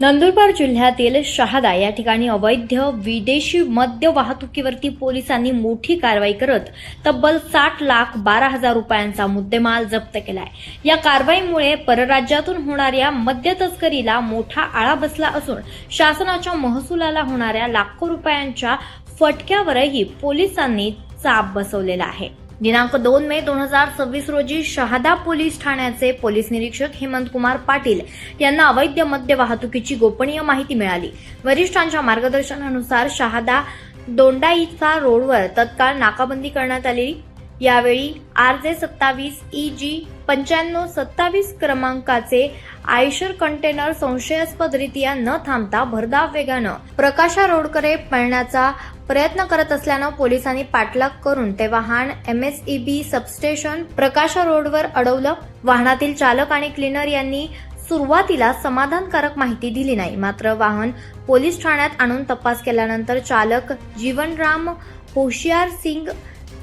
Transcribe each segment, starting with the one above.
नंदुरबार जिल्ह्यातील शहादा या ठिकाणी अवैध विदेशी मद्य वाहतुकीवरती पोलिसांनी मोठी कारवाई करत तब्बल 60,12,000 रुपयांचा मुद्देमाल जप्त केलाय। या कारवाईमुळे परराज्यातून होणाऱ्या मद्य तस्करीला मोठा आळा बसला असून शासनाच्या महसुलाला होणाऱ्या लाखो रुपयांच्या फटक्यावरही पोलिसांनी चाप बसवलेला आहे। दिनांक 2 मे 2026 रोजी शहादा पोलीस ठाण्याचे पोलीस निरीक्षक हेमंत कुमार पाटील यांना अवैध मद्य वाहतुकीची गोपनीय माहिती मिळाली। वरिष्ठांच्या मार्गदर्शनानुसार शहादा दोंडाईचा रोडवर तत्काळ नाकाबंदी करण्यात आली। यावेळी RJ27 EG 9527 क्रमांकाचे आयशर कंटेनर संशयास्पदरित्या न थांबता भरधाव वेगानं प्रकाशा रोडकडे पळण्याचा प्रयत्न करत असल्यानं पोलिसांनी पाठलाग करून ते वाहन MSEB सबस्टेशन प्रकाशा रोडवर अडवलं। वाहनातील चालक आणि क्लीनर यांनी सुरुवातीला समाधानकारक माहिती दिली नाही, मात्र वाहन पोलीस ठाण्यात आणून तपास केल्यानंतर चालक जीवनराम होशियार सिंग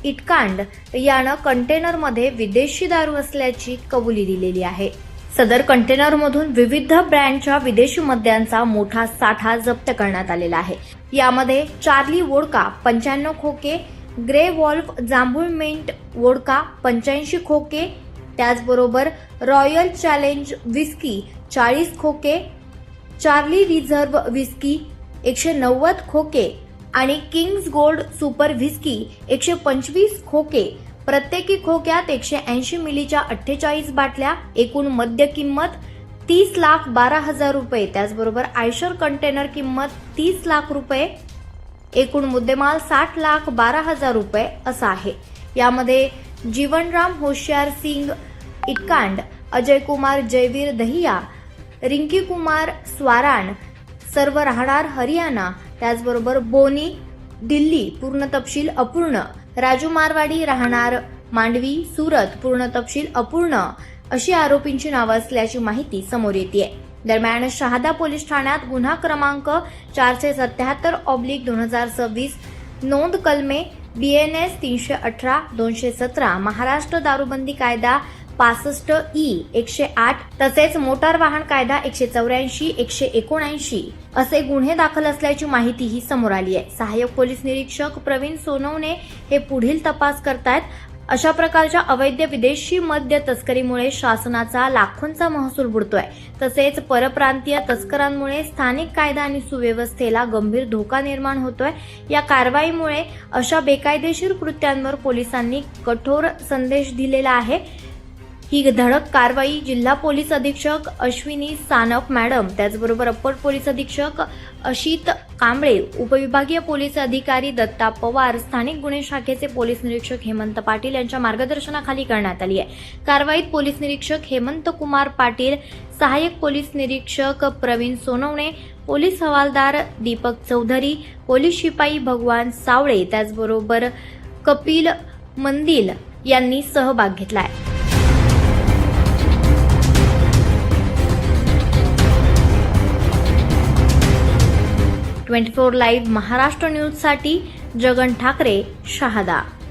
इटकांड यानं कंटेनरमध्ये विदेशी दारू असल्याची कबुली दिलेली आहे। सदर कंटेनरमधून विविध ब्रँडच्या विदेशी मद्यांचा मोठा साठा जप्त करण्यात आलेला आहे। यामध्ये चार्ली वोडका 95 खोके, ग्रे वॉल्फ जांभूळ मिंट वोडका 85 खोके, त्याचबरोबर रॉयल चॅलेंज विस्की 40 खोके, चार्ली रिझर्व्ह विस्की 190 खोके आणि किंग्स गोल्ड सुपर व्हिस्की 125 खोके, प्रत्येकी खोक्यात 180 मिलीच्या 48 बाटल्या, एकूण मद्य किंमत 30,12,000 रुपये, त्याचबरोबर आयशर कंटेनर किंमत 30 लाख रुपये, एकूण मुद्देमाल 60,12,000 रुपये असा आहे। यामध्ये जीवनराम होशियार सिंग इटकांड, अजय कुमार जयवीर दहिया, रिंकी कुमार स्वाराण सर्व राहणार हरियाणा, त्याचबरोबर बोनी दिल्ली पूर्ण तपशील अपूर्ण, राजू मारवाडी राहणार मांडवी सुरत पूर्ण तपशील अपूर्ण अशी आरोपींची नावं असल्याची माहिती समोर येते। दरम्यान शहादा पोलीस ठाण्यात गुन्हा क्रमांक 477/2026 नोंद कलमे BNS 318 217 महाराष्ट्र दारूबंदी कायदा 65E 108 तसेच मोटार वाहन कायदा 184 179 असे गुन्हे दाखल असल्याची माहितीही समोर आली आहे। सहाय्यक पोलीस निरीक्षक प्रवीण सोनवणे हे पुढील तपास करतायत। अशा प्रकारच्या अवैध विदेशी मद्य तस्करीमुळे शासनाचा लाखोंचा महसूल बुडतोय, तसेच परप्रांतीय तस्करांमुळे स्थानिक कायदा आणि सुव्यवस्थेला गंभीर धोका निर्माण होतोय। या कारवाईमुळे अशा बेकायदेशीर कृत्यांवर पोलिसांनी कठोर संदेश दिलेला आहे। ही धडक कारवाई जिल्हा पोलीस अधीक्षक अश्विनी सानप मॅडम, त्याचबरोबर अप्पर पोलीस अधीक्षक अशित कांबळे, उपविभागीय पोलीस अधिकारी दत्ता पवार, स्थानिक गुन्हे शाखेचे पोलीस निरीक्षक हेमंत पाटील यांच्या मार्गदर्शनाखाली करण्यात आली आहे। कारवाईत पोलीस निरीक्षक हेमंत कुमार पाटील, सहाय्यक पोलीस निरीक्षक प्रवीण सोनवणे, पोलीस हवालदार दीपक चौधरी, पोलीस शिपाई भगवान सावळे, त्याचबरोबर कपिल मंदिल यांनी सहभाग घेतलाय। 24 लाईव्ह महाराष्ट्र न्यूजसाठी जगन ठाकरे, शहादा।